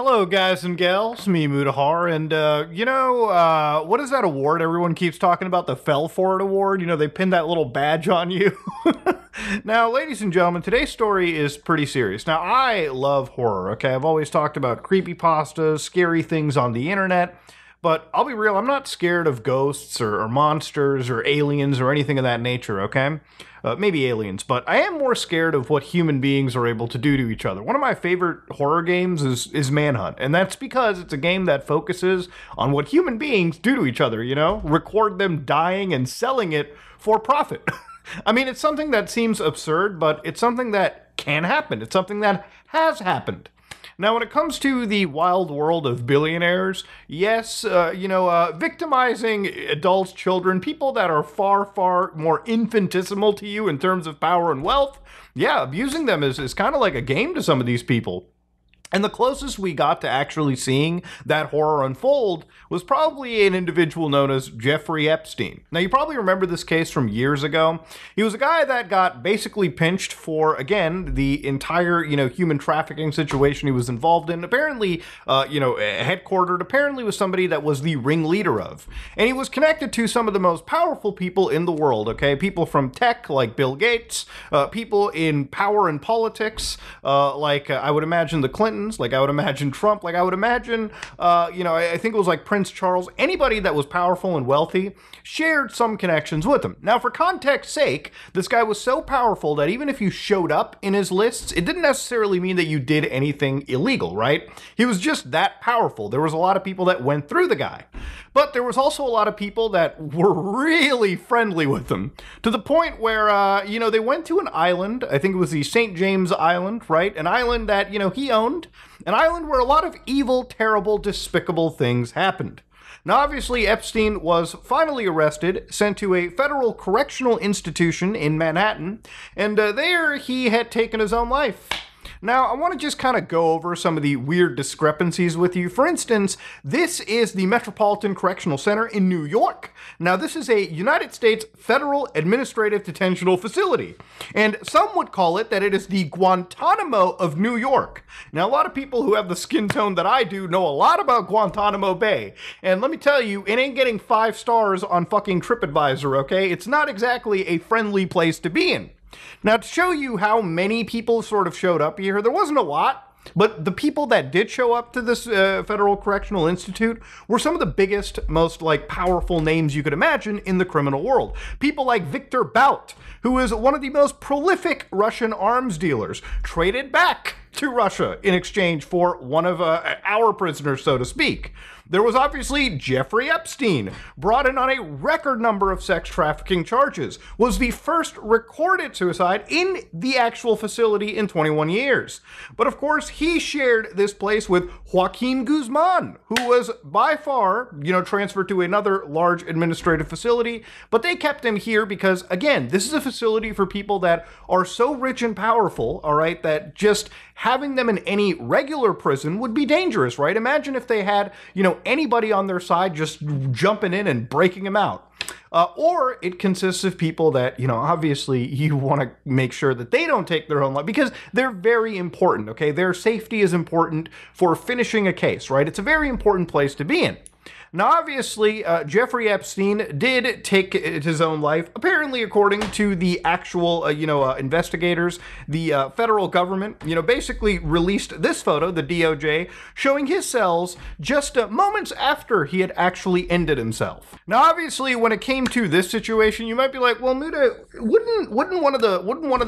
Hello, guys and gals, me Mudahar, and what is that award everyone keeps talking about? The Fell For It Award? You know, they pin that little badge on you. Now, ladies and gentlemen, today's story is pretty serious. Now, I love horror, okay? I've always talked about creepypastas, scary things on the internet, but I'll be real, I'm not scared of ghosts or monsters or aliens or anything of that nature, okay? Maybe aliens, but I am more scared of what human beings are able to do to each other. One of my favorite horror games is Manhunt, and that's because it's a game that focuses on what human beings do to each other, you know? Record them dying and selling it for profit. I mean, it's something that seems absurd, but it's something that can happen. It's something that has happened. Now, when it comes to the wild world of billionaires, yes, victimizing adults, children, people that are far, far more infinitesimal to you in terms of power and wealth, yeah, abusing them is kind of like a game to some of these people. And the closest we got to actually seeing that horror unfold was probably an individual known as Jeffrey Epstein. Now, you probably remember this case from years ago. He was a guy that got basically pinched for, again, the entire, human trafficking situation he was involved in. Apparently, headquartered, apparently was somebody that was the ringleader of. And he was connected to some of the most powerful people in the world, okay? People from tech, like Bill Gates, people in power and politics, I would imagine the Clintons, like I would imagine Trump, like I would imagine, I think it was like Prince Charles. Anybody that was powerful and wealthy shared some connections with him. Now, for context's sake, this guy was so powerful that even if you showed up in his lists, it didn't necessarily mean that you did anything illegal, right? He was just that powerful. There was a lot of people that went through the guy. But there was also a lot of people that were really friendly with him, to the point where, they went to an island. I think it was the St. James Island, right? An island that, he owned. An island where a lot of evil, terrible, despicable things happened. Now, obviously, Epstein was finally arrested, sent to a federal correctional institution in Manhattan, and there he had taken his own life. Now, I want to just kind of go over some of the weird discrepancies with you. For instance, this is the Metropolitan Correctional Center in New York. Now, this is a United States federal administrative detention facility, and some would call it that it is the Guantanamo of New York. Now, a lot of people who have the skin tone that I do know a lot about Guantanamo Bay, and let me tell you, it ain't getting 5 stars on fucking TripAdvisor, okay? It's not exactly a friendly place to be in. Now, to show you how many people sort of showed up here, there wasn't a lot, but the people that did show up to this Federal Correctional Institute were some of the biggest, most, powerful names you could imagine in the criminal world. People like Victor Bout, who is one of the most prolific Russian arms dealers, traded back to Russia in exchange for one of our prisoners, so to speak. There was obviously Jeffrey Epstein, brought in on a record number of sex trafficking charges, was the first recorded suicide in the actual facility in 21 years. But of course, he shared this place with Joaquin Guzman, who was by far, transferred to another large administrative facility, but they kept him here because, again, this is a facility for people that are so rich and powerful, all right, that just having them in any regular prison would be dangerous, right? Imagine if they had, anybody on their side just jumping in and breaking them out. Or it consists of people that, obviously you want to make sure that they don't take their own life because they're very important, okay? Their safety is important for finishing a case, right? It's a very important place to be in. Now, obviously, Jeffrey Epstein did take his own life, apparently according to the actual, investigators. The federal government, basically released this photo, the DOJ, showing his cells just moments after he had actually ended himself. Now, obviously, when it came to this situation, you might be like, well, Muda, wouldn't one of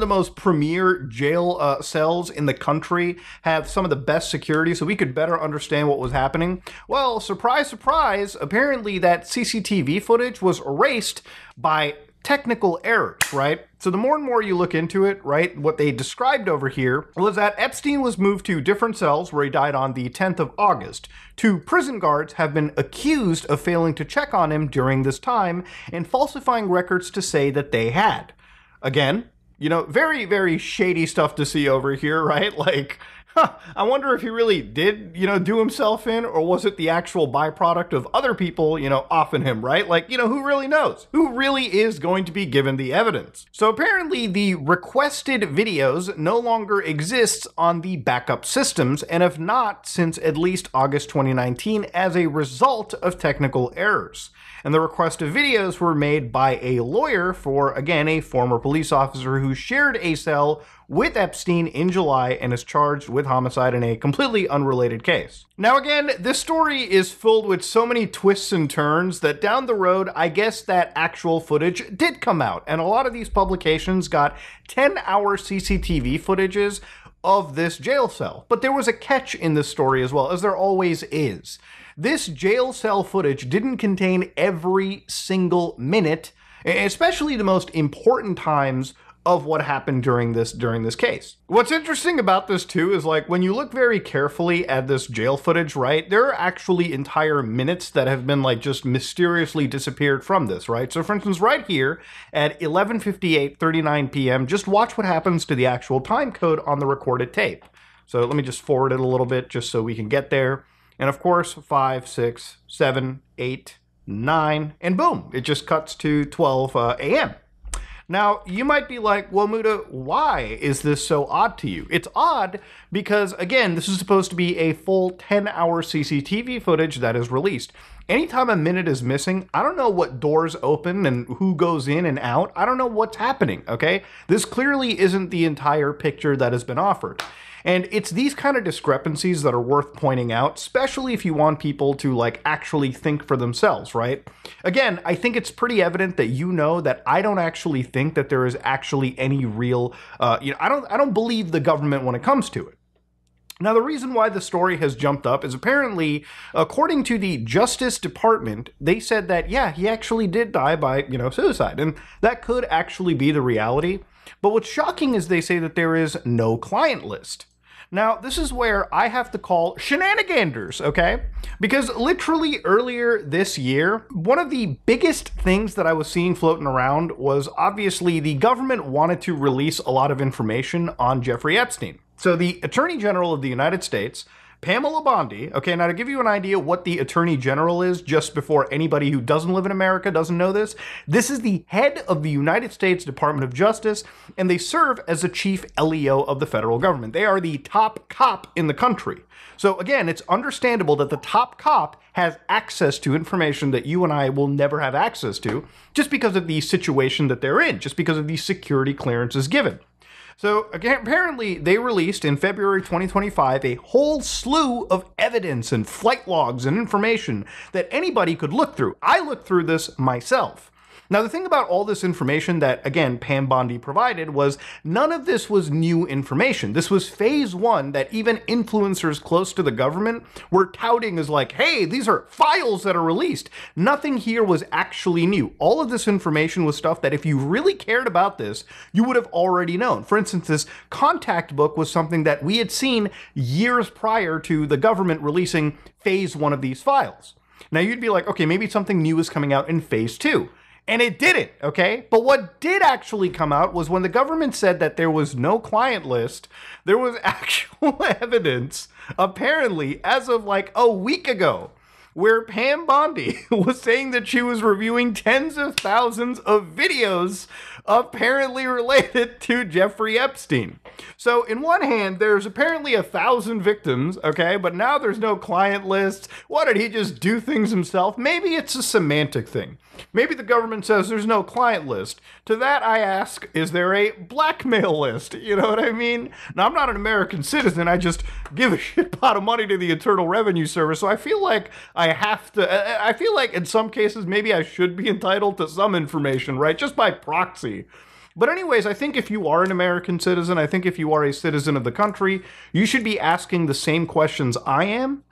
the most premier jail cells in the country have some of the best security so we could better understand what was happening? Well, surprise, surprise. Apparently that CCTV footage was erased by technical errors, right? So the more and more you look into it, right, what they described over here was that Epstein was moved to different cells where he died on the 10th of August. 2 prison guards have been accused of failing to check on him during this time and falsifying records to say that they had. Again, very, very shady stuff to see over here, right? Huh, I wonder if he really did, do himself in, or was it the actual byproduct of other people, offing him, right? Like, who really knows? Who really is going to be given the evidence? So apparently the requested videos no longer exists on the backup systems, and have not since at least August 2019 as a result of technical errors. And the requested videos were made by a lawyer for, again, a former police officer who shared a cell with Epstein in July and is charged with homicide in a completely unrelated case. Now again, this story is filled with so many twists and turns that down the road, I guess that actual footage did come out, and a lot of these publications got 10-hour CCTV footages of this jail cell. But there was a catch in this story as well, as there always is. This jail cell footage didn't contain every single minute, especially the most important times of what happened during this case. What's interesting about this too is, like, when you look very carefully at this jail footage, right, there are actually entire minutes that have been like just mysteriously disappeared from this, right? So for instance, right here at 11:58:39 p.m., just watch what happens to the actual time code on the recorded tape. So let me just forward it a little bit just so we can get there. And of course, 5, 6, 7, 8, 9, and boom, it just cuts to 12 a.m. Now, you might be like, well, Muda, why is this so odd to you? It's odd because, again, this is supposed to be a full 10-hour CCTV footage that is released. Anytime a minute is missing, I don't know what doors open and who goes in and out. I don't know what's happening, okay? This clearly isn't the entire picture that has been offered. And it's these kind of discrepancies that are worth pointing out, especially if you want people to like actually think for themselves, right? Again, I think it's pretty evident that that I don't actually think that there is actually any real, I don't believe the government when it comes to it. Now, the reason why the story has jumped up is apparently, according to the Justice Department, they said that, yeah, he actually did die by, suicide. And that could actually be the reality. But what's shocking is they say that there is no client list. Now, this is where I have to call shenaniganders, okay? Because literally earlier this year, one of the biggest things that I was seeing floating around was obviously the government wanted to release a lot of information on Jeffrey Epstein. So the Attorney General of the United States, Pamela Bondi, okay, now to give you an idea what the Attorney General is, just before anybody who doesn't live in America doesn't know this, this is the head of the United States Department of Justice, and they serve as the chief LEO of the federal government. They are the top cop in the country. So again, it's understandable that the top cop has access to information that you and I will never have access to, just because of the situation that they're in, just because of the security clearances given. So again, apparently they released in February 2025 a whole slew of evidence and flight logs and information that anybody could look through. I looked through this myself. Now, the thing about all this information that, again, Pam Bondi provided was none of this was new information. This was phase one that even influencers close to the government were touting as like, hey, these are files that are released. Nothing here was actually new. All of this information was stuff that if you really cared about this, you would have already known. For instance, this contact book was something that we had seen years prior to the government releasing phase one of these files. Now, you'd be like, okay, maybe something new is coming out in phase two. And it didn't, okay? But what did actually come out was when the government said that there was no client list, there was actual evidence, apparently, as of like a week ago, where Pam Bondi was saying that she was reviewing tens of thousands of videos apparently related to Jeffrey Epstein. So in one hand, there's apparently 1,000 victims, okay, but now there's no client list. What, did he just do things himself? Maybe it's a semantic thing. Maybe the government says there's no client list. To that I ask, is there a blackmail list? You know what I mean? Now, I'm not an American citizen. I just give a shit pot of money to the Internal Revenue Service, so I feel like I feel like in some cases maybe I should be entitled to some information, right? Just by proxy. But anyways, I think if you are an American citizen, I think if you are a citizen of the country, you should be asking the same questions I am,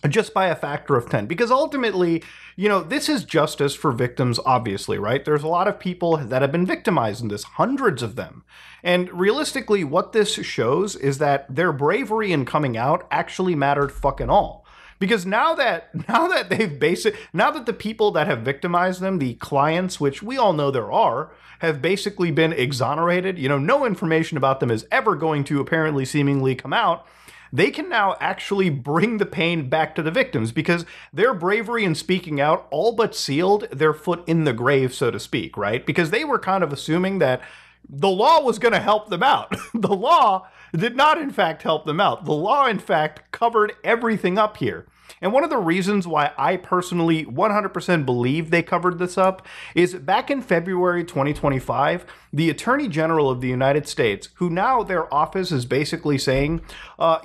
just by a factor of 10. Because ultimately, this is justice for victims, obviously, right? There's a lot of people that have been victimized in this, hundreds of them. And realistically, what this shows is that their bravery in coming out actually mattered fucking all. Because now that the people that have victimized them, the clients, which we all know there are, have basically been exonerated, no information about them is ever going to apparently seemingly come out. they can now actually bring the pain back to the victims because their bravery in speaking out all but sealed their foot in the grave, so to speak, right? Because they were kind of assuming that the law was going to help them out. The law did not, in fact, help them out. The law, in fact, covered everything up here. And one of the reasons why I personally 100% believe they covered this up is back in February 2025, the Attorney General of the United States, who now their office is basically saying,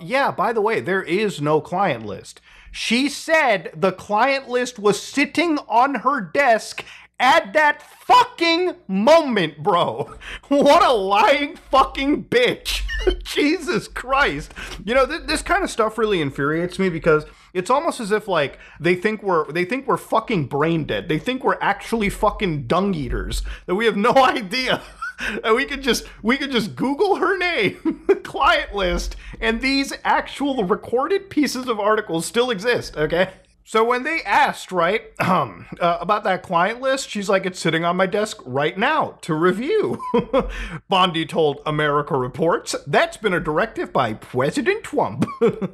yeah, by the way, there is no client list. She said the client list was sitting on her desk at that fucking moment, bro. What a lying fucking bitch. Jesus Christ. You know, this kind of stuff really infuriates me because it's almost as if like they think we're fucking brain dead. They think we're actually fucking dung eaters. That we have no idea. And we could just Google her name, the client list, and these actual recorded pieces of articles still exist, okay? So when they asked, right, about that client list, she's like, it's sitting on my desk right now to review. Bondi told America Reports, that's been a directive by President Trump.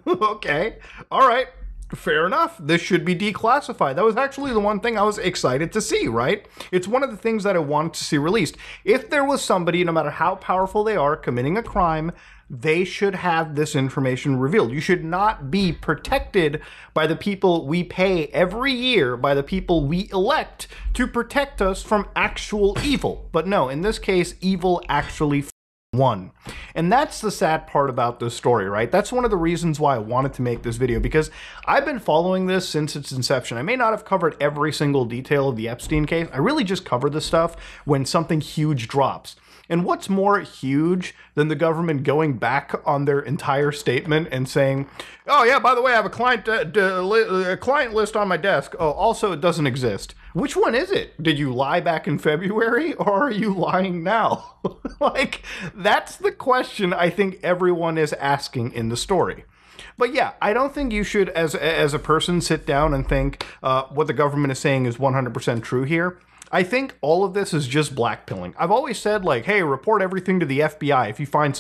Okay, all right, fair enough. This should be declassified. That was actually the one thing I was excited to see, right? It's one of the things that I wanted to see released. If there was somebody, no matter how powerful they are, committing a crime, they should have this information revealed. You should not be protected by the people we pay every year, by the people we elect to protect us from actual evil. But no, in this case, evil actually won. And that's the sad part about this story, right? That's one of the reasons why I wanted to make this video, because I've been following this since its inception. I may not have covered every single detail of the Epstein case. I really just cover this stuff when something huge drops. And what's more huge than the government going back on their entire statement and saying, oh yeah, by the way, I have a client list on my desk. Oh, also it doesn't exist. Which one is it? Did you lie back in February or are you lying now? Like, that's the question I think everyone is asking in the story. But yeah, I don't think you should, as a person, sit down and think what the government is saying is 100% true here. I think all of this is just blackpilling. I've always said, like, hey, report everything to the FBI if you find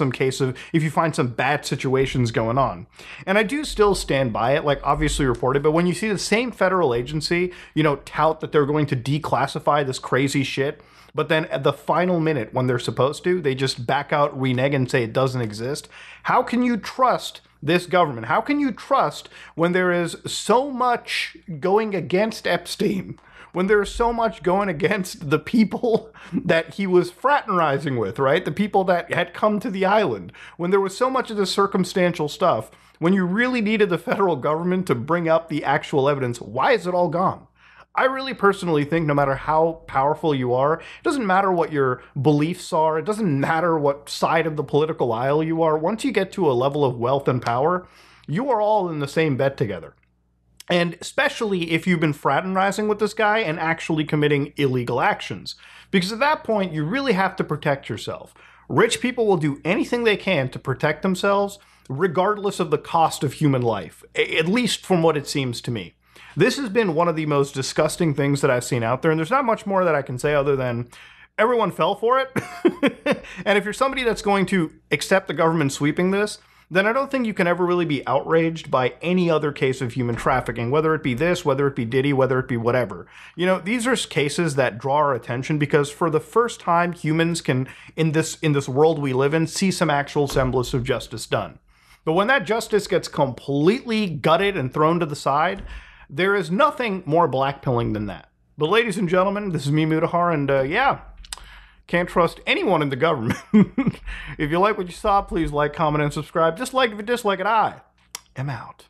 some bad situations going on. And I do still stand by it, like, obviously report it, but when you see the same federal agency, you know, tout that they're going to declassify this crazy shit, but then at the final minute when they're supposed to, they just back out, renege, and say it doesn't exist. How can you trust this government? How can you trust when there is so much going against Epstein? When there's so much going against the people that he was fraternizing with, right? The people that had come to the island. When there was so much of this circumstantial stuff, when you really needed the federal government to bring up the actual evidence, why is it all gone? I really personally think no matter how powerful you are, it doesn't matter what your beliefs are, it doesn't matter what side of the political aisle you are, once you get to a level of wealth and power, you are all in the same bed together. And especially if you've been fraternizing with this guy and actually committing illegal actions. Because at that point, you really have to protect yourself. Rich people will do anything they can to protect themselves, regardless of the cost of human life, at least from what it seems to me. This has been one of the most disgusting things that I've seen out there, and there's not much more that I can say other than everyone fell for it. And if you're somebody that's going to accept the government sweeping this, then I don't think you can ever really be outraged by any other case of human trafficking, whether it be this, whether it be Diddy, whether it be whatever. You know, these are cases that draw our attention because for the first time, humans can, in this world we live in, see some actual semblance of justice done. But when that justice gets completely gutted and thrown to the side, there is nothing more blackpilling than that. But ladies and gentlemen, this is me, Mutahar, and yeah, can't trust anyone in the government. If you like what you saw, please like, comment, and subscribe. Just like if you dislike it, I am out.